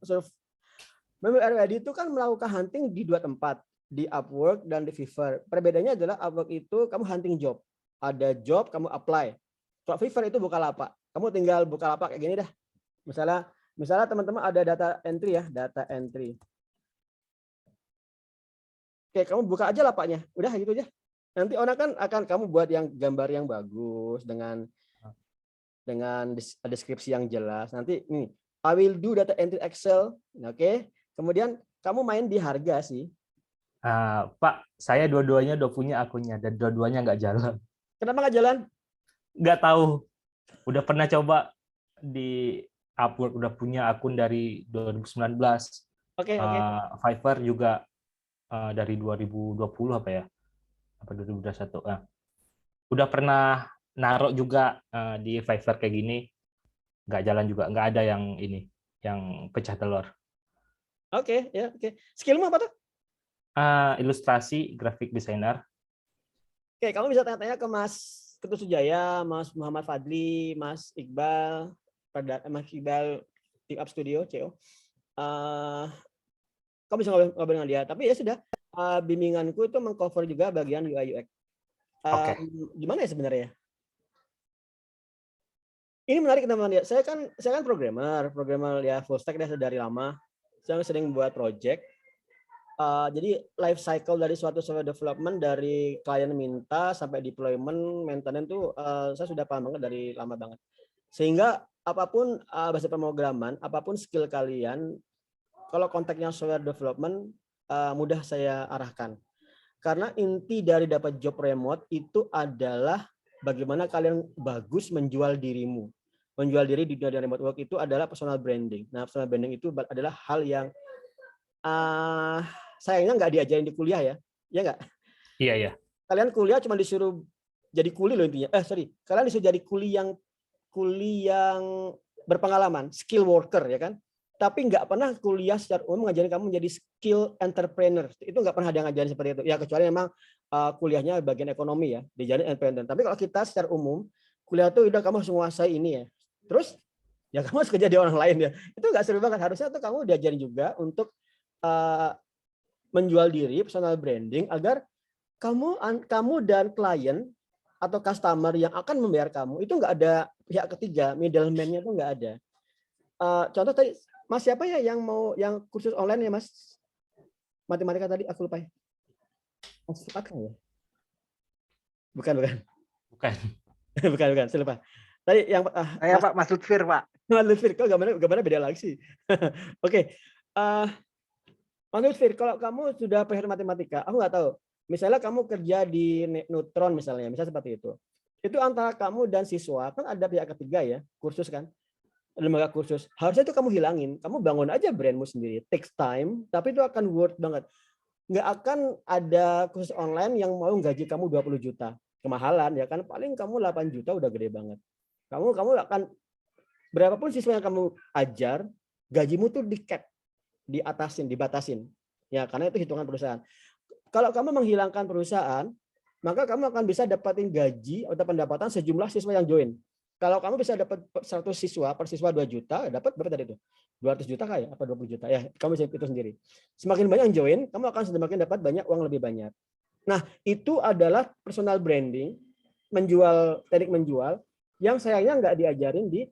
RWD itu kan melakukan hunting di 2 tempat, di Upwork dan di Fiverr. Perbedaannya adalah Upwork itu kamu hunting job. Ada job kamu apply. Kalau Fiverr itu Bukalapak. Kamu tinggal Bukalapak kayak gini dah. Misalnya teman-teman ada data entry ya, data entry. Oke, kamu buka aja lapaknya. Udah gitu aja. Nanti orang kan akan kamu buat yang gambar yang bagus dengan deskripsi yang jelas. Nanti ini I will do data entry Excel. Oke. Kemudian kamu main di harga sih. Pak, saya dua-duanya udah punya akunnya dan dua-duanya nggak jalan. Kenapa nggak jalan? Nggak tahu. Udah pernah coba di Upwork, udah punya akun dari 2019. Oke. Fiverr juga dari 2020 apa ya? Apa 2021? Udah pernah naruh juga di Fiverr kayak gini, nggak jalan juga, nggak ada yang ini, yang pecah telur. Oke. Skillmu apa tuh? Ilustrasi, graphic designer. Oke, kamu bisa tanya-tanya ke Mas Ketut Sujaya, Mas Muhammad Fadli, Mas Iqbal, Team Up Studio, CO. Kamu bisa ngobrol dengan dia. Tapi ya sudah, bimbinganku itu mengcover juga bagian UI UX. Oke. Gimana ya sebenarnya? Ini menarik teman-teman ya. Saya kan programmer ya full stack dari lama. Saya sering buat project. Jadi life cycle dari suatu software development dari klien minta sampai deployment, maintenance tuh saya sudah paham banget dari lama banget. Sehingga apapun bahasa pemrograman, apapun skill kalian, kalau konteksnya software development mudah saya arahkan. Karena inti dari dapat job remote itu adalah bagaimana kalian bagus menjual dirimu. Menjual diri di dunia remote work itu adalah personal branding. Nah, personal branding itu adalah hal yang sayangnya nggak diajarin di kuliah ya nggak? Iya. Kalian kuliah cuma disuruh jadi kuli loh intinya. Kalian disuruh jadi kuli yang berpengalaman, skill worker ya kan? Tapi nggak pernah kuliah secara umum ngajarin kamu menjadi skill entrepreneur. Itu nggak pernah ada ngajarin seperti itu. Ya kecuali memang kuliahnya bagian ekonomi ya, diajarin entrepreneur. Tapi kalau kita secara umum kuliah tuh udah kamu harus menguasai ini ya. Terus ya kamu harus kerja di orang lain ya. Itu nggak seru banget. Harusnya tuh kamu diajarin juga untuk menjual diri, personal branding agar kamu dan klien atau customer yang akan membayar kamu itu nggak ada pihak ketiga, middleman-nya itu nggak ada. Contoh tadi Mas siapa ya yang kursus online ya Mas? Matematika tadi aku lupa. Mas Fakang ya? Bukan. bukan, saya lupa. Tadi yang Saya Pak Mas Lutfir, Pak. Mas Lutfir, kok gambarnya beda lagi sih. Oke. Mas Lutfir, kalau kamu sudah PhD matematika, aku nggak tahu. Misalnya kamu kerja di Neutron misalnya seperti itu. Itu antara kamu dan siswa kan ada pihak ketiga ya, kursus kan, lembaga kursus. Harusnya itu kamu hilangin. Kamu bangun aja brandmu sendiri. Takes time, tapi itu akan worth banget. Nggak akan ada kursus online yang mau gaji kamu 20 juta. Kemahalan ya kan, paling kamu 8 juta udah gede banget. Kamu akan berapapun siswa yang kamu ajar, gajimu tuh di-cap, dibatasin. Ya, karena itu hitungan perusahaan. Kalau kamu menghilangkan perusahaan, maka kamu akan bisa dapatin gaji atau pendapatan sejumlah siswa yang join. Kalau kamu bisa dapat 100 siswa, per siswa 2 juta, dapat berapa tadi itu? 200 juta kah ya? Apa 20 juta? Ya, kamu bisa hitung sendiri. Semakin banyak yang join, kamu akan semakin dapat banyak uang lebih banyak. Nah, itu adalah personal branding, teknik menjual, yang sayangnya nggak diajarin di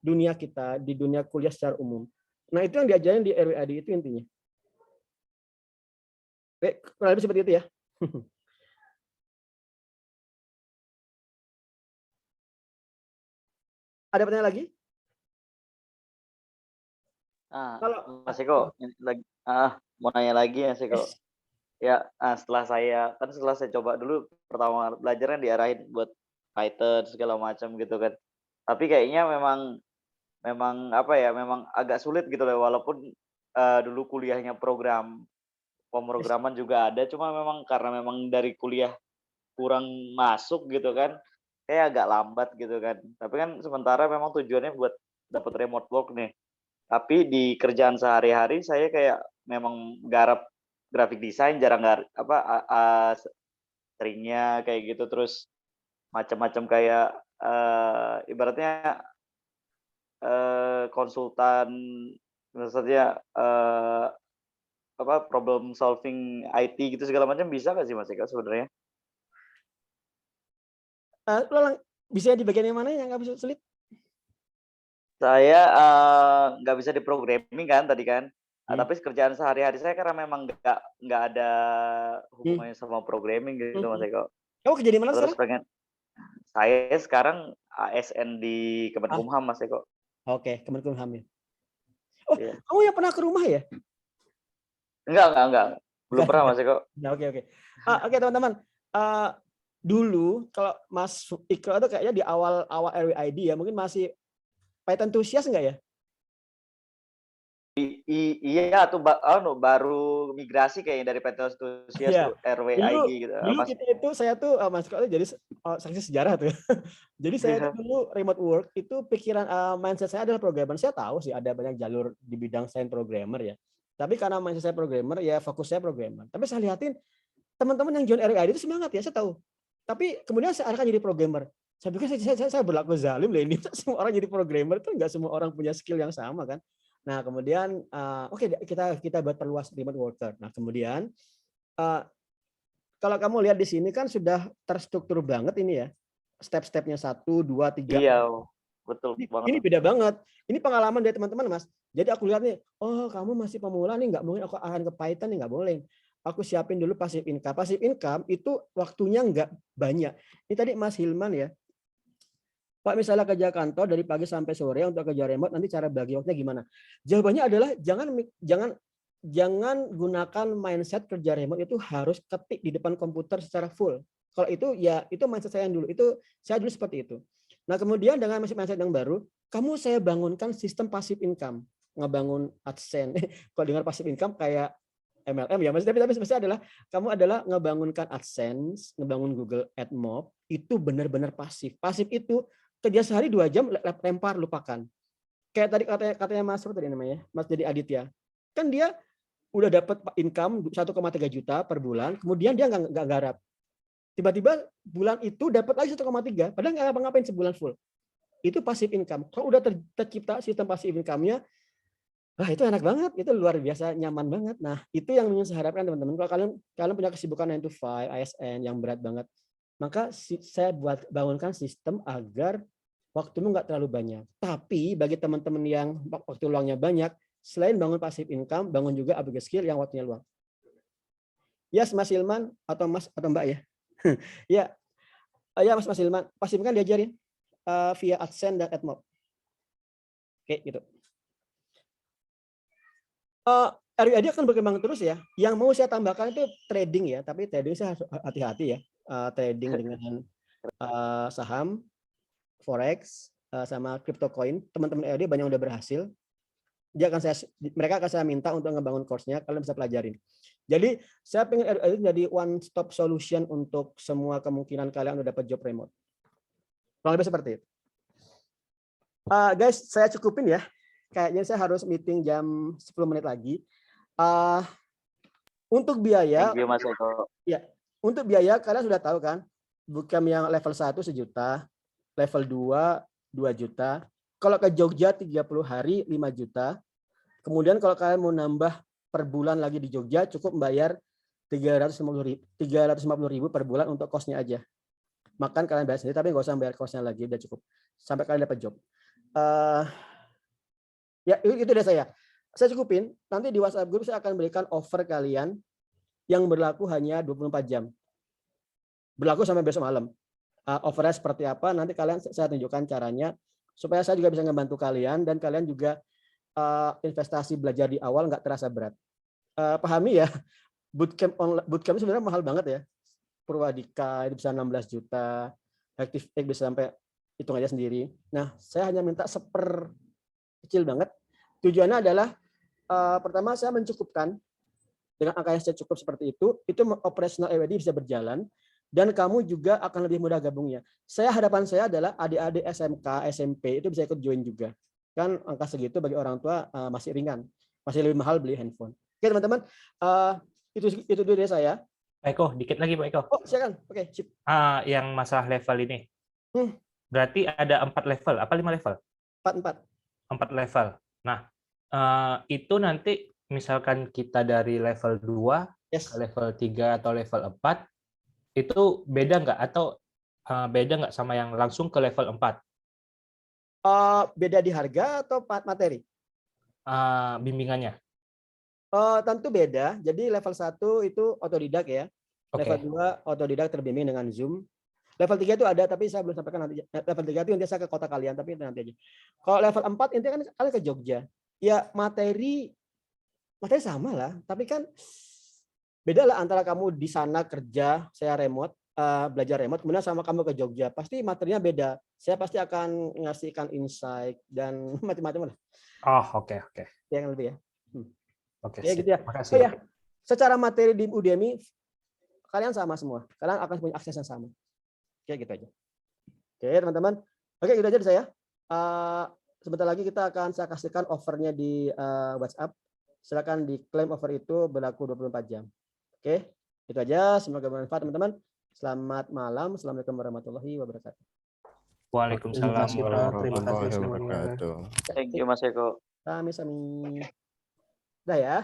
dunia kita, di dunia kuliah secara umum. Nah, itu yang diajarin di RWAD itu intinya. Kurang lebih seperti itu ya. Ada pertanyaan lagi? Kalau Mas Eko lagi mau nanya lagi Mas Eko. Ya, setelah saya coba dulu pertama belajarnya diarahin buat Python segala macam gitu kan. Tapi kayaknya memang apa ya, memang agak sulit gitu loh, walaupun dulu kuliahnya pemrograman juga ada, cuma memang karena memang dari kuliah kurang masuk gitu kan, kayak agak lambat gitu kan. Tapi kan sementara memang tujuannya buat dapat remote work nih. Tapi di kerjaan sehari-hari saya kayak memang garap graphic design, jarang seringnya kayak gitu, terus macam-macam kayak ibaratnya konsultan Maksudnya apa problem solving IT gitu segala macam bisa nggak sih Mas Eko sebenarnya? Bisa di bagian yang mana yang nggak bisa sulit? Saya nggak bisa di programming kan tadi kan. Hmm. Tapi kerjaan sehari-hari saya karena memang nggak ada hubungannya sama programming gitu Mas Eko. Kamu kerja di mana Terus sekarang? saya sekarang ASN di Kemenkumham Mas Eko. Oke, Kemenkumham ya. Oh, Iya. kamu yang pernah ke rumah ya? Enggak. Belum pernah Mas Eko. Nah, oke. Oke teman-teman. Dulu kalau Mas Ikro itu kayaknya di awal RWID ya, mungkin masih Python enthusiast enggak ya? Iya tuh baru migrasi kayaknya dari Python enthusiast Iya. tuh RWID gitu. Dulu kita itu saya tuh Mas Ikro itu jadi saksi sejarah tuh. Jadi saya itu dulu remote work itu pikiran mindset saya adalah programmer. Saya tahu sih ada banyak jalur di bidang saya programmer ya. Tapi karena mindset saya programmer ya fokus saya programmer. Tapi saya lihatin teman-teman yang join RWID itu semangat ya, saya tahu. Tapi kemudian saya arahkan jadi programmer. Saya pikir saya berlaku zalim lah ini. Semua orang jadi programmer itu nggak semua orang punya skill yang sama kan. Nah kemudian oke, kita buat perluas remote worker. Nah kemudian kalau kamu lihat di sini kan sudah terstruktur banget ini ya. Step-stepnya 1, 2, 3. Iya, betul banget. Ini beda banget. Ini pengalaman dari teman-teman Mas. Jadi aku lihat nih, oh kamu masih pemula nih, nggak mungkin aku arahan ke Python nih, nggak boleh. Aku siapin dulu passive income. Passive income itu waktunya nggak banyak. Ini tadi Mas Hilman ya. Pak misalnya kerja kantor dari pagi sampai sore untuk kerja remote, nanti cara bagi waktunya gimana? Jawabannya adalah jangan gunakan mindset kerja remote itu harus ketik di depan komputer secara full. Kalau itu ya itu mindset saya yang dulu. Itu saya dulu seperti itu. Nah, kemudian dengan mindset yang baru, saya bangunkan sistem passive income, ngebangun AdSense. Kalau dengar passive income kayak MLM ya, tapi adalah kamu ngebangunkan AdSense, ngebangun Google AdMob, itu benar-benar pasif. Pasif itu kerja sehari 2 jam lempar lupakan. Kayak tadi katanya Mas tadi namanya, Mas Dedi Aditya. Kan dia udah dapat income 1,3 juta per bulan, kemudian dia nggak garap. Tiba-tiba bulan itu dapat lagi 1,3, padahal nggak ngapa-ngapain sebulan full. Itu passive income. Kalau udah tercipta sistem passive income-nya, itu enak banget, itu luar biasa nyaman banget. Nah, itu yang saya harapkan teman-teman. Kalau kalian punya kesibukan 9 to 5, ASN yang berat banget, maka saya bangunkan sistem agar waktumu nggak terlalu banyak. Tapi bagi teman-teman yang waktu luangnya banyak, selain bangun passive income, bangun juga upgrade skill yang waktunya luang. Yes, Mas Hilman atau Mas atau Mbak ya? Ya, Mas Hilman. Passive kan diajarin via AdSense dan AdMob. Oke, gitu. RWID akan berkembang terus ya. Yang mau saya tambahkan itu trading ya, tapi trading saya harus hati-hati ya. Trading dengan saham, forex, sama crypto coin. Teman-teman RWID banyak yang udah berhasil. Mereka akan saya minta untuk ngebangun course-nya, kalian bisa pelajarin. Jadi saya pengen RWID jadi one stop solution untuk semua kemungkinan kalian udah dapat job remote. Kurang lebih seperti itu. Guys, saya cukupin ya. Kayaknya saya harus meeting jam 10 menit lagi. Untuk biaya, Thank you, Mas Eko. Ya, untuk biaya kalian sudah tahu kan, bootcamp yang level 1 1 juta, level 2 2 juta. Kalau ke Jogja 30 hari 5 juta. Kemudian kalau kalian mau nambah per bulan lagi di Jogja, cukup membayar 350.000 per bulan untuk kosnya aja. Makan kalian bayar sendiri, tapi nggak usah bayar kosnya lagi, udah cukup. Sampai kalian dapat job. Ya itu dari saya. Saya cukupin. Nanti di WhatsApp group saya akan berikan offer kalian yang berlaku hanya 24 jam. Berlaku sampai besok malam. Offernya seperti apa? Nanti saya tunjukkan caranya supaya saya juga bisa membantu kalian dan kalian juga investasi belajar di awal nggak terasa berat. Pahami ya, bootcamp sebenarnya mahal banget ya. Purwadika itu bisa 16 juta, ActiveX bisa sampai hitung aja sendiri. Nah, saya hanya minta kecil banget. Tujuannya adalah pertama saya mencukupkan dengan angka yang saya cukup seperti itu operasional RWID bisa berjalan dan kamu juga akan lebih mudah gabungnya. Harapan saya adalah adik-adik SMK, SMP itu bisa ikut join juga. Kan angka segitu bagi orang tua masih ringan, masih lebih mahal beli handphone. Oke teman-teman, itu dulu dari saya. Pak Eko, dikit lagi Pak Eko. Oh silakan, oke. Sip. Yang masalah level ini, berarti ada 4 level, apa 5 level? 4 4 level. Nah, Itu nanti misalkan kita dari level 2 Yes. ke level 3 atau level 4, itu beda nggak? Atau beda nggak sama yang langsung ke level 4? Beda di harga atau materi? Bimbingannya? Tentu beda. Jadi level 1 itu otodidak ya. Oke. Level 2 otodidak terbimbing dengan Zoom. Level 3 itu ada, tapi saya belum sampaikan nanti. Level 3 itu nanti saya ke kota kalian, tapi nanti aja. Kalau level 4 intinya kan kalian ke Jogja. Ya materi sama lah, tapi kan beda lah antara kamu di sana kerja, saya remote, belajar remote, kemudian sama kamu ke Jogja. Pasti materinya beda. Saya pasti akan ngasihkan insight dan macam-macam lah. Oh, oke. Yang lebih ya. Oke, Ya sip. gitu ya. Makasih. Oh ya, secara materi di Udemy kalian sama semua. Kalian akan punya akses yang sama. Kayak gitu aja. Oke, teman-teman. Oke, gitu aja dari saya. Sebentar lagi saya kasihkan offernya di WhatsApp. Silakan diklaim offer itu berlaku 24 jam. Oke, itu aja. Semoga bermanfaat, teman-teman. Selamat malam. Assalamualaikum warahmatullahi wabarakatuh. Waalaikumsalam Terima kasih, Pak. Terima kasih warahmatullahi semuanya. wabarakatuh. Thank you Mas Eko. Sami-sami. Udah ya.